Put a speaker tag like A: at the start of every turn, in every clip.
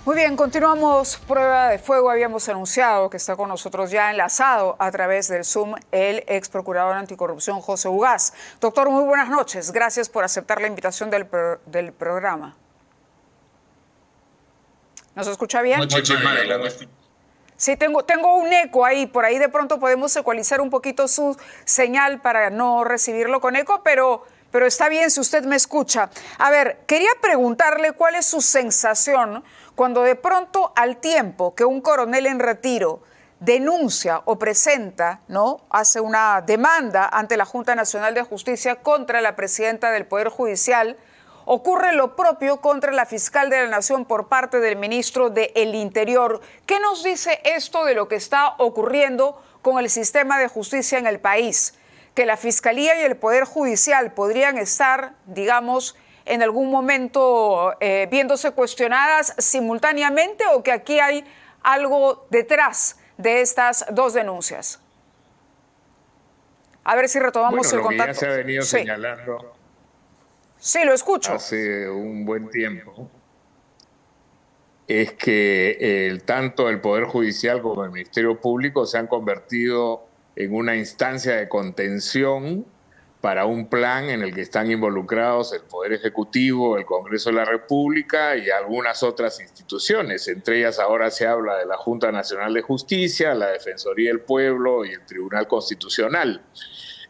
A: Muy bien, continuamos Prueba de Fuego. Habíamos anunciado que está con nosotros ya enlazado a través del Zoom el ex procurador anticorrupción José Ugaz. Doctor, muy buenas noches. Gracias por aceptar la invitación del programa. ¿Nos escucha bien? Sí, tengo un eco ahí. Por ahí de pronto podemos ecualizar un poquito su señal para no recibirlo con eco, pero está bien si usted me escucha. A ver, quería preguntarle cuál es su sensación cuando de pronto, al tiempo que un coronel en retiro denuncia o presenta, ¿no?, hace una demanda ante la Junta Nacional de Justicia contra la presidenta del Poder Judicial, ocurre lo propio contra la fiscal de la Nación por parte del ministro del Interior. ¿Qué nos dice esto de lo que está ocurriendo con el sistema de justicia en el país? Que la Fiscalía y el Poder Judicial podrían estar, digamos, en algún momento viéndose cuestionadas simultáneamente, o que aquí hay algo detrás de estas dos denuncias. A ver si retomamos el contacto.
B: Que ya se ha venido señalando.
A: Sí, lo escucho.
B: Hace un buen tiempo es que tanto el Poder Judicial como el Ministerio Público se han convertido en una instancia de contención para un plan en el que están involucrados el Poder Ejecutivo, el Congreso de la República y algunas otras instituciones. Entre ellas ahora se habla de la Junta Nacional de Justicia, la Defensoría del Pueblo y el Tribunal Constitucional.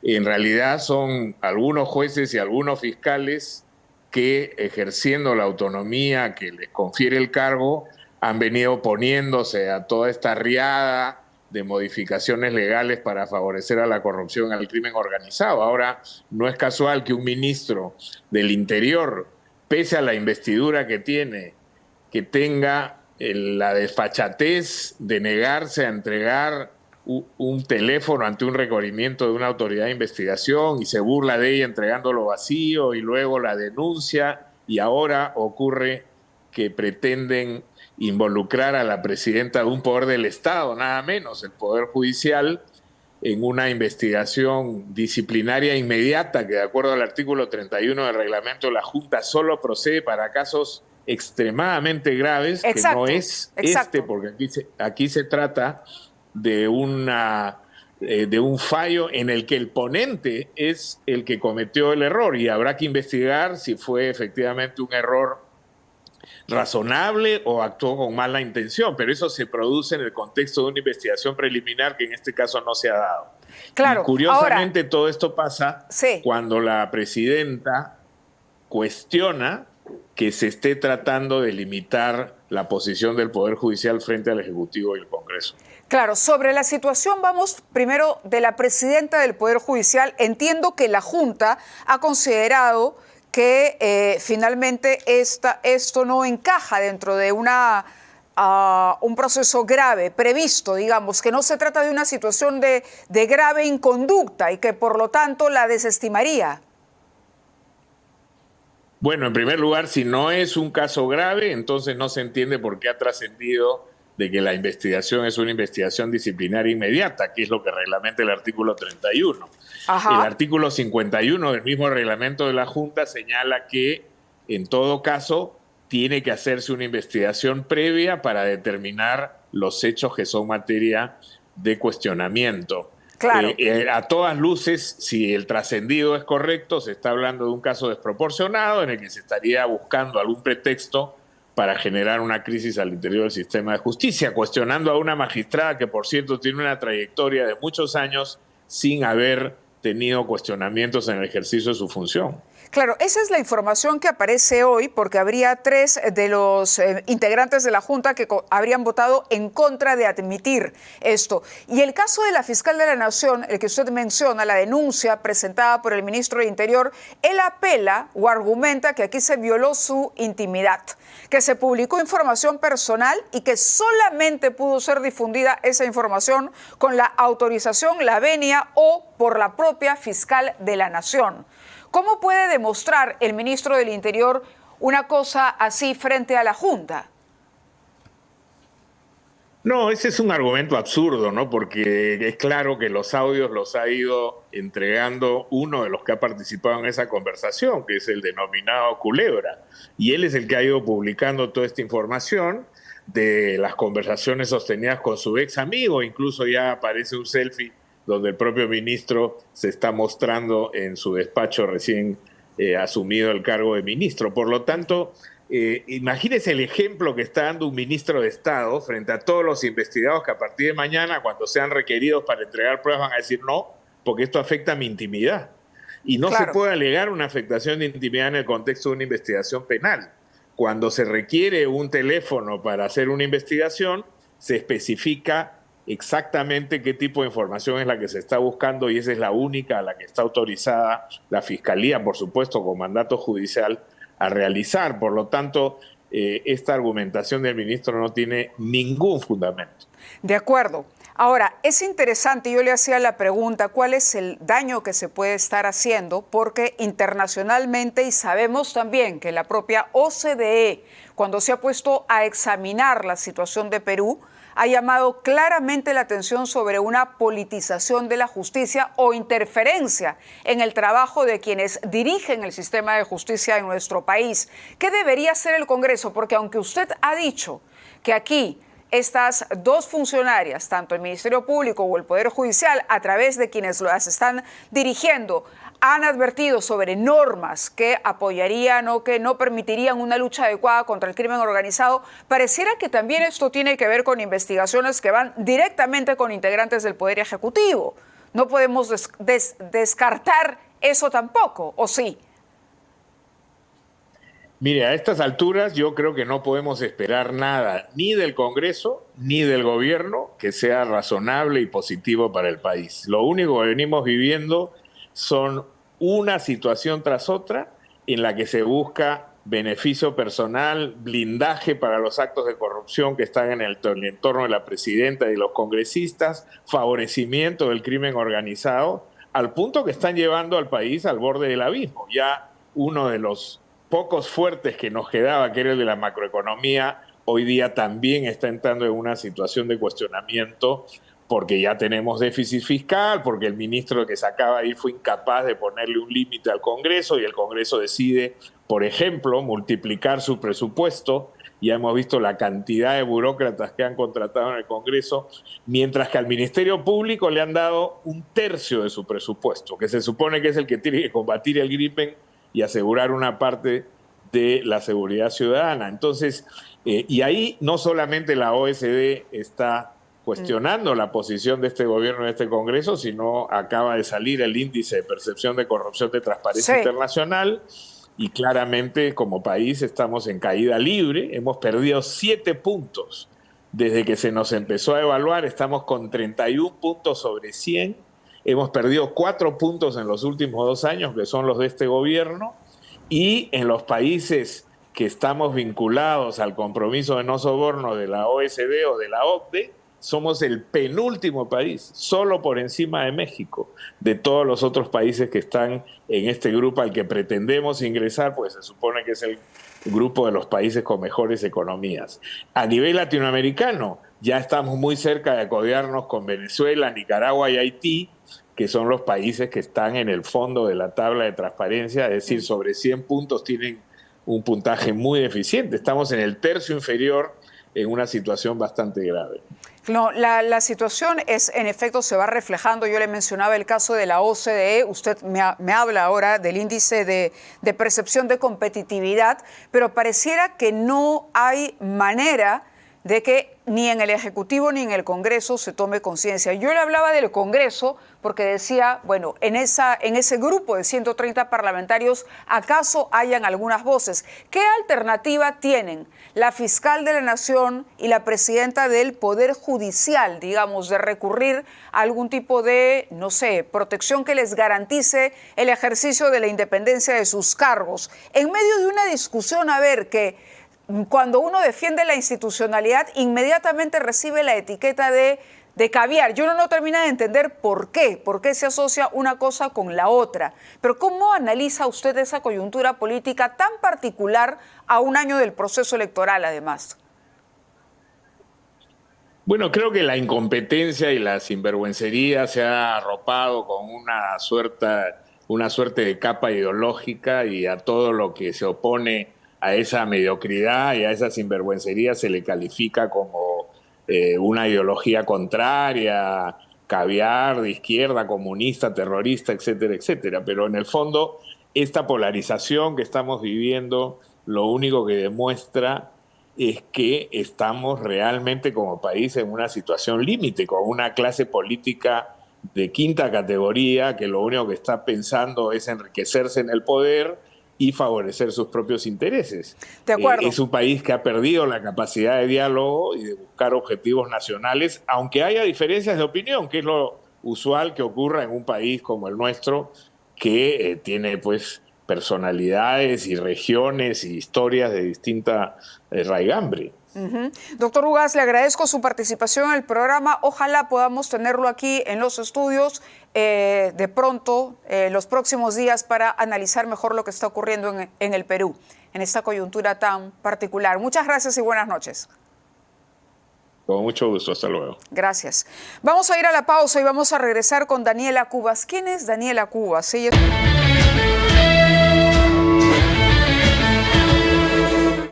B: En realidad son algunos jueces y algunos fiscales que, ejerciendo la autonomía que les confiere el cargo, han venido oponiéndose a toda esta riada de modificaciones legales para favorecer a la corrupción, al crimen organizado. Ahora, no es casual que un ministro del Interior, pese a la investidura que tiene, que tenga la desfachatez de negarse a entregar un teléfono ante un requerimiento de una autoridad de investigación y se burla de ella entregándolo vacío y luego la denuncia, y ahora ocurre que pretenden involucrar a la presidenta de un poder del Estado, nada menos, el Poder Judicial, en una investigación disciplinaria inmediata que, de acuerdo al artículo 31 del reglamento de la Junta, solo procede para casos extremadamente graves.
A: Exacto,
B: que no es porque aquí se trata de un fallo en el que el ponente es el que cometió el error, y habrá que investigar si fue efectivamente un error razonable o actuó con mala intención, pero eso se produce en el contexto de una investigación preliminar que en este caso no se ha dado.
A: Claro.
B: Y curiosamente
A: ahora,
B: todo esto pasa cuando la presidenta cuestiona que se esté tratando de limitar la posición del Poder Judicial frente al Ejecutivo y el Congreso.
A: Claro, sobre la situación, vamos primero de la presidenta del Poder Judicial. Entiendo que la Junta ha considerado que finalmente esto no encaja dentro de un proceso grave, previsto, digamos, que no se trata de una situación de grave inconducta y que por lo tanto la desestimaría.
B: Bueno, en primer lugar, si no es un caso grave, entonces no se entiende por qué ha trascendido de que la investigación es una investigación disciplinaria inmediata, que es lo que reglamenta el artículo 31.
A: Ajá.
B: El artículo 51 del mismo reglamento de la Junta señala que, en todo caso, tiene que hacerse una investigación previa para determinar los hechos que son materia de cuestionamiento.
A: Claro.
B: A todas luces, si el trascendido es correcto, se está hablando de un caso desproporcionado en el que se estaría buscando algún pretexto para generar una crisis al interior del sistema de justicia, cuestionando a una magistrada que, por cierto, tiene una trayectoria de muchos años sin haber tenido cuestionamientos en el ejercicio de su función.
A: Claro, esa es la información que aparece hoy, porque habría 3 de los integrantes de la Junta que habrían votado en contra de admitir esto. Y el caso de la fiscal de la Nación, el que usted menciona, la denuncia presentada por el ministro de Interior, él apela o argumenta que aquí se violó su intimidad, que se publicó información personal y que solamente pudo ser difundida esa información con la autorización, la venia o por la propia fiscal de la Nación. ¿Cómo puede demostrar el ministro del Interior una cosa así frente a la Junta?
B: No, ese es un argumento absurdo, ¿no? Porque es claro que los audios los ha ido entregando uno de los que ha participado en esa conversación, que es el denominado Culebra. Y él es el que ha ido publicando toda esta información. de las conversaciones sostenidas con su ex amigo. Incluso ya aparece un selfie donde el propio ministro se está mostrando en su despacho recién asumido el cargo de ministro. Por lo tanto, imagínese el ejemplo que está dando un ministro de Estado frente a todos los investigados que a partir de mañana, cuando sean requeridos para entregar pruebas, van a decir no, porque esto afecta a mi intimidad. Y no se puede alegar una afectación de intimidad en el contexto de una investigación penal. Cuando se requiere un teléfono para hacer una investigación, se especifica exactamente qué tipo de información es la que se está buscando y esa es la única a la que está autorizada la Fiscalía, por supuesto, con mandato judicial, a realizar. Por lo tanto, esta argumentación del ministro no tiene ningún fundamento.
A: De acuerdo. Ahora, es interesante, yo le hacía la pregunta, ¿cuál es el daño que se puede estar haciendo? Porque internacionalmente, y sabemos también que la propia OCDE, cuando se ha puesto a examinar la situación de Perú, ha llamado claramente la atención sobre una politización de la justicia o interferencia en el trabajo de quienes dirigen el sistema de justicia en nuestro país. ¿Qué debería hacer el Congreso? Porque aunque usted ha dicho que aquí estas dos funcionarias, tanto el Ministerio Público o el Poder Judicial, a través de quienes las están dirigiendo, han advertido sobre normas que apoyarían o que no permitirían una lucha adecuada contra el crimen organizado, pareciera que también esto tiene que ver con investigaciones que van directamente con integrantes del Poder Ejecutivo. No podemos descartar eso tampoco, ¿o sí?
B: Mire, a estas alturas yo creo que no podemos esperar nada ni del Congreso ni del gobierno que sea razonable y positivo para el país. Lo único que venimos viviendo son una situación tras otra en la que se busca beneficio personal, blindaje para los actos de corrupción que están en el entorno de la presidenta y los congresistas, favorecimiento del crimen organizado, al punto que están llevando al país al borde del abismo. Ya uno de los pocos fuertes que nos quedaba, que era el de la macroeconomía, hoy día también está entrando en una situación de cuestionamiento porque ya tenemos déficit fiscal, porque el ministro que se acaba de ir fue incapaz de ponerle un límite al Congreso y el Congreso decide, por ejemplo, multiplicar su presupuesto. Ya hemos visto la cantidad de burócratas que han contratado en el Congreso, mientras que al Ministerio Público le han dado 1/3 de su presupuesto, que se supone que es el que tiene que combatir el crimen y asegurar una parte de la seguridad ciudadana. Entonces, y ahí no solamente la OSD está cuestionando la posición de este gobierno y de este Congreso, sino acaba de salir el índice de percepción de corrupción de Transparencia Internacional y claramente como país estamos en caída libre, hemos perdido 7 puntos desde que se nos empezó a evaluar, estamos con 31 puntos sobre 100, hemos perdido 4 puntos en los últimos 2 años, que son los de este gobierno, y en los países que estamos vinculados al compromiso de no soborno de la OSD o de la OCDE, somos el penúltimo país, solo por encima de México, de todos los otros países que están en este grupo al que pretendemos ingresar, pues se supone que es el grupo de los países con mejores economías. A nivel latinoamericano, ya estamos muy cerca de codearnos con Venezuela, Nicaragua y Haití, que son los países que están en el fondo de la tabla de transparencia, es decir, sobre 100 puntos tienen un puntaje muy deficiente. Estamos en el tercio inferior en una situación bastante grave.
A: No, la situación es, en efecto, se va reflejando. Yo le mencionaba el caso de la OCDE, usted me habla ahora del índice de percepción de competitividad, pero pareciera que no hay manera de que ni en el Ejecutivo ni en el Congreso se tome conciencia. Yo le hablaba del Congreso porque decía, bueno, en ese grupo de 130 parlamentarios, ¿acaso hayan algunas voces? ¿Qué alternativa tienen la fiscal de la Nación y la presidenta del Poder Judicial, digamos, de recurrir a algún tipo de, no sé, protección que les garantice el ejercicio de la independencia de sus cargos? En medio de una discusión, a ver, que cuando uno defiende la institucionalidad, inmediatamente recibe la etiqueta de caviar. Yo no termina de entender por qué se asocia una cosa con la otra. Pero ¿cómo analiza usted esa coyuntura política tan particular a un año del proceso electoral, además?
B: Bueno, creo que la incompetencia y la sinvergüencería se ha arropado con una suerte de capa ideológica y a todo lo que se opone a esa mediocridad y a esa sinvergüencería se le califica como una ideología contraria, caviar, de izquierda, comunista, terrorista, etcétera, etcétera. Pero en el fondo, esta polarización que estamos viviendo, lo único que demuestra es que estamos realmente como país en una situación límite, con una clase política de quinta categoría que lo único que está pensando es enriquecerse en el poder y favorecer sus propios intereses.
A: De acuerdo.
B: Es un país que ha perdido la capacidad de diálogo y de buscar objetivos nacionales, aunque haya diferencias de opinión, que es lo usual que ocurra en un país como el nuestro, que tiene pues personalidades y regiones y historias de distinta raigambre.
A: Doctor Ugaz, le agradezco su participación en el programa. Ojalá podamos tenerlo aquí en los estudios de pronto, los próximos días, para analizar mejor lo que está ocurriendo en el Perú, en esta coyuntura tan particular. Muchas gracias y buenas noches.
B: Con mucho gusto, hasta luego.
A: Gracias. Vamos a ir a la pausa y vamos a regresar con Daniela Cubas. ¿Quién es Daniela Cubas? Ella es...